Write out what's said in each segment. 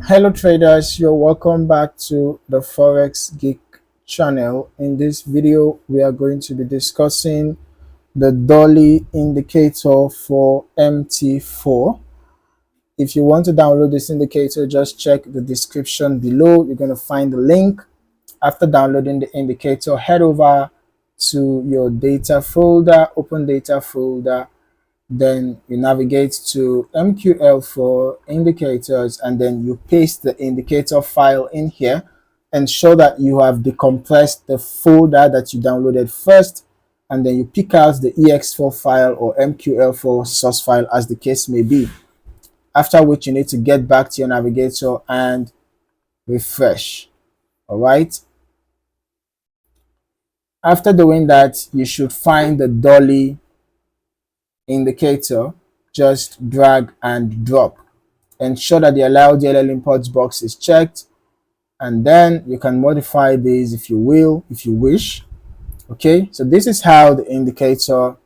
Hello traders, you're welcome back to the Forex Geek channel. In this video, we are going to be discussing the Dolly indicator for MT4. If you want to download this indicator, just check the description below. You're going to find the link. After downloading the indicator, head over to your data folder, open data folder. Then you navigate to MQL for indicators, and then you paste the indicator file in here. Ensure that you have decompressed the folder that you downloaded first, and then you pick out the ex4 file or MQL4 source file as the case may be. After which you need to get back to your navigator and refresh. All right. After doing that, you should find the Dolly indicator. Just drag and drop. Ensure that the allow DLL imports box is checked, and then you can modify these if you wish. Okay, so this is how the indicator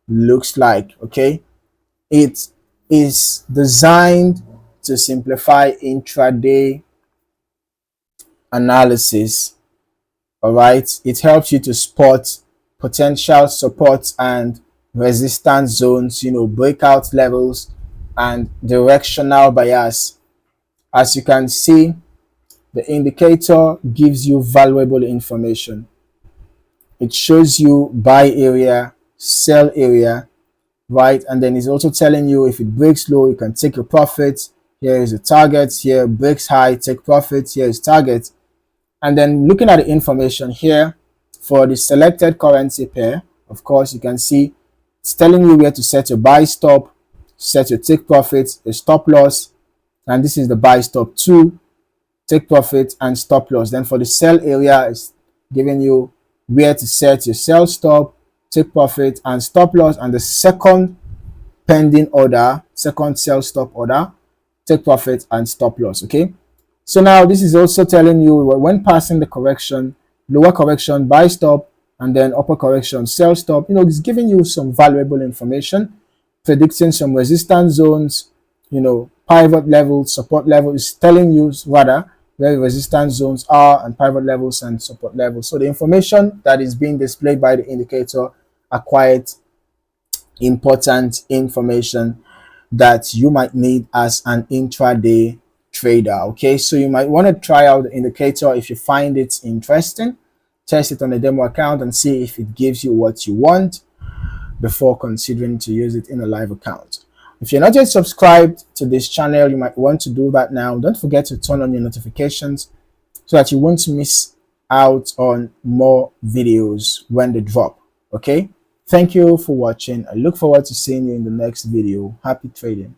looks like. Okay, it is designed to simplify intraday analysis. All right, it helps you to spot potential support and resistance zones, breakout levels and directional bias. As you can see, the indicator gives you valuable information. It shows you buy area, sell area, right? And then it's also telling you if it breaks low, you can take your profits. Here is the target. Here breaks high, take profits. Here is target. And then looking at the information here for the selected currency pair, of course, you can see it's telling you where to set your buy stop, set your take profits, your stop loss, and this is the buy stop 2, take profit and stop loss. Then for the sell area, it's giving you where to set your sell stop, take profit and stop loss, and the second pending order, second sell stop order, take profit and stop loss. Okay, so now this is also telling you when passing the correction, lower correction, buy stop, and then upper correction, sell stop. It's giving you some valuable information, predicting some resistance zones, pivot levels, support levels. It's telling you rather where resistance zones are and pivot levels and support levels. So the information that is being displayed by the indicator are quite important information that you might need as an intraday trader. Okay, so you might want to try out the indicator if you find it interesting. Test it on a demo account and see if it gives you what you want before considering to use it in a live account. If you're not yet subscribed to this channel, you might want to do that now. Don't forget to turn on your notifications so that you won't miss out on more videos when they drop. Okay, thank you for watching. I look forward to seeing you in the next video. Happy trading.